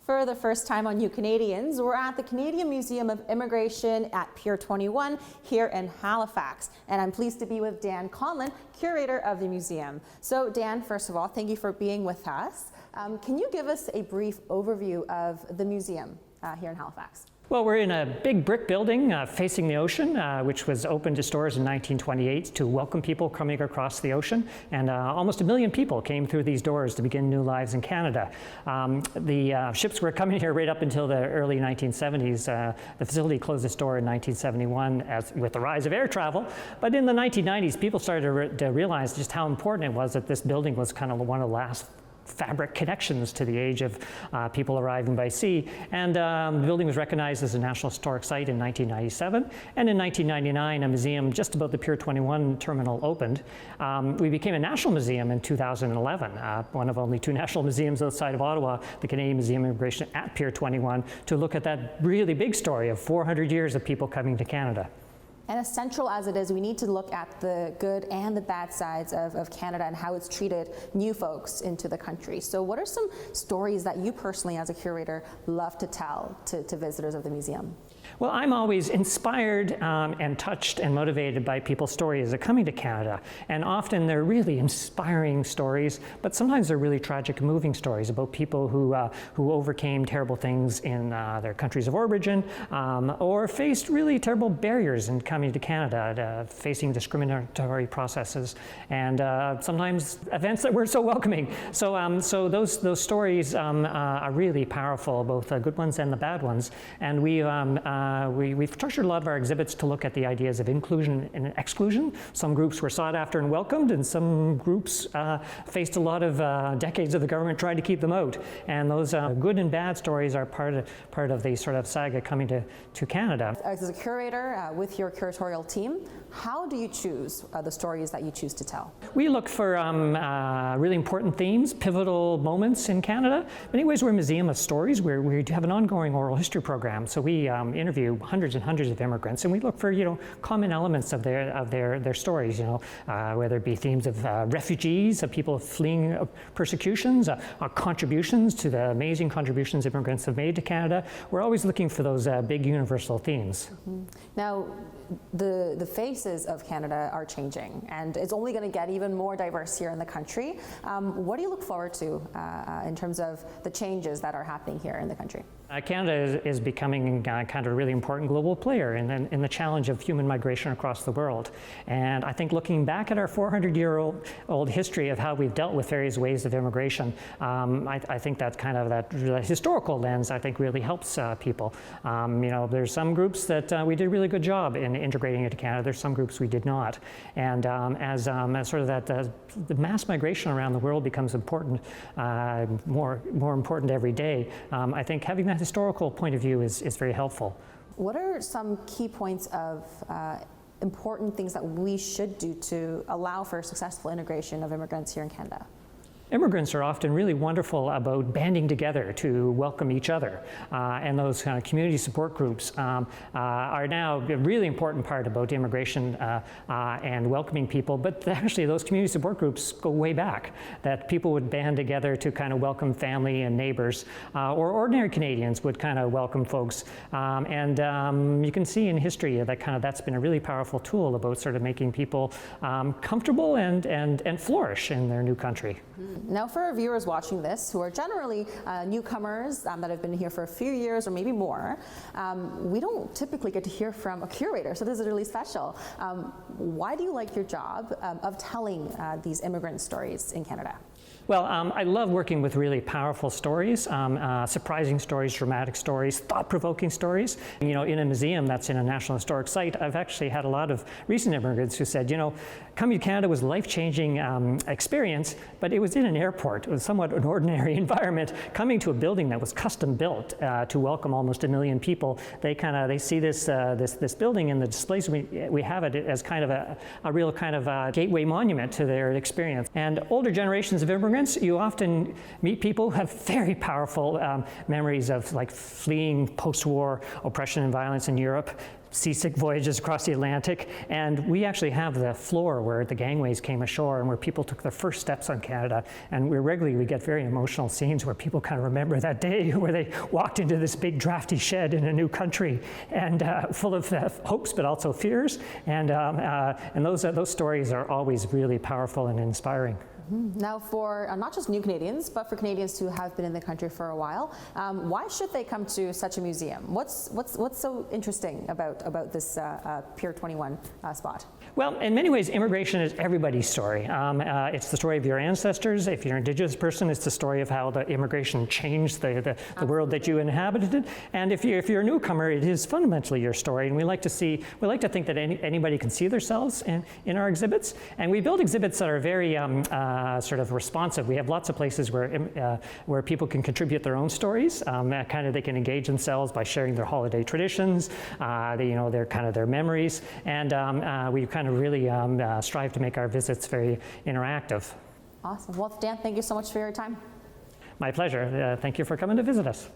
For the first time on New Canadians, we're at the Canadian Museum of Immigration at Pier 21 here in Halifax. And I'm pleased to be with Dan Conlon, curator of the museum. So Dan, first of all, thank you for being with us. Can you give us a brief overview of the museum here in Halifax? Well, we're in a big brick building facing the ocean, which was opened to stores in 1928 to welcome people coming across the ocean. And almost 1 million people came through these doors to begin new lives in Canada. The ships were coming here right up until the early 1970s. The facility closed its door in 1971 with the rise of air travel. But in the 1990s, people started to realize just how important it was that this building was kind of one of the last fabric connections to the age of people arriving by sea. And the building was recognized as a National Historic Site in 1997. And in 1999, a museum just above the Pier 21 terminal opened. We became a national museum in 2011, one of only 2 national museums outside of Ottawa, the Canadian Museum of Immigration at Pier 21, to look at that really big story of 400 years of people coming to Canada. And as central as it is, we need to look at the good and the bad sides of Canada and how it's treated new folks into the country. So what are some stories that you personally, as a curator, love to tell to visitors of the museum? Well, I'm always inspired and touched and motivated by people's stories of coming to Canada. And often they're really inspiring stories, but sometimes they're really tragic, moving stories about people who overcame terrible things in their countries of origin or faced really terrible barriers in coming to Canada, facing discriminatory processes and sometimes events that weren't so welcoming. So those stories are really powerful, both the good ones and the bad ones. And we've structured a lot of our exhibits to look at the ideas of inclusion and exclusion. Some groups were sought after and welcomed, and some groups faced a lot of decades of the government trying to keep them out. And those good and bad stories are part of the sort of saga coming to Canada. As a curator with your curatorial team, how do you choose the stories that you choose to tell? We look for really important themes, pivotal moments in Canada. In many ways, we're a museum of stories. We have an ongoing oral history program, so we interview hundreds and hundreds of immigrants, and we look for common elements of their stories. Whether it be themes of refugees, of people fleeing persecutions, contributions to the amazing contributions immigrants have made to Canada. We're always looking for those big universal themes. Mm-hmm. Now, the faces of Canada are changing, and it's only going to get even more diverse here in the country. What do you look forward to in terms of the changes that are happening here in the country? Canada is becoming kind of a really important global player in the challenge of human migration across the world. And I think looking back at our 400-year-old history of how we've dealt with various ways of immigration, I think that kind of that historical lens, I think, really helps people. There's some groups that we did a really good job in integrating into Canada. There's some groups we did not. And as sort of that the mass migration around the world becomes important, more important every day, I think having that historical point of view is very helpful. What are some key points of important things that we should do to allow for successful integration of immigrants here in Canada? Immigrants are often really wonderful about banding together to welcome each other, and those kind of community support groups are now a really important part about immigration and welcoming people. But actually, those community support groups go way back. That people would band together to kind of welcome family and neighbors, or ordinary Canadians would kind of welcome folks. And you can see in history that that's been a really powerful tool about sort of making people comfortable and flourish in their new country. Now, for our viewers watching this, who are generally newcomers that have been here for a few years or maybe more, we don't typically get to hear from a curator, so this is really special. Why do you like your job of telling these immigrant stories in Canada? Well, I love working with really powerful stories, surprising stories, dramatic stories, thought-provoking stories. In a museum that's in a National Historic Site, I've actually had a lot of recent immigrants who said, coming to Canada was a life-changing experience, but it was in an airport. It was somewhat an ordinary environment. Coming to a building that was custom-built to welcome almost 1 million people, they see this building and the displays we have it as kind of a real kind of gateway monument to their experience. And older generations of immigrants, you often meet people who have very powerful memories of fleeing post-war oppression and violence in Europe, seasick voyages across the Atlantic, and we actually have the floor where the gangways came ashore and where people took their first steps on Canada. And we get very emotional scenes where people kind of remember that day where they walked into this big drafty shed in a new country, and full of hopes but also fears. And those stories are always really powerful and inspiring. Now, for not just new Canadians, but for Canadians who have been in the country for a while, why should they come to such a museum? What's so interesting about this Pier 21 spot? Well, in many ways, immigration is everybody's story. It's the story of your ancestors. If you're an Indigenous person, it's the story of how the immigration changed the world that you inhabited. And if you're a newcomer, it is fundamentally your story. And we like to think that anybody can see themselves in our exhibits. And we build exhibits that are very sort of responsive. We have lots of places where people can contribute their own stories. They can engage themselves by sharing their holiday traditions, their memories, and we kind of really strive to make our visits very interactive. Awesome. Well, Dan, thank you so much for your time. My pleasure. Thank you for coming to visit us.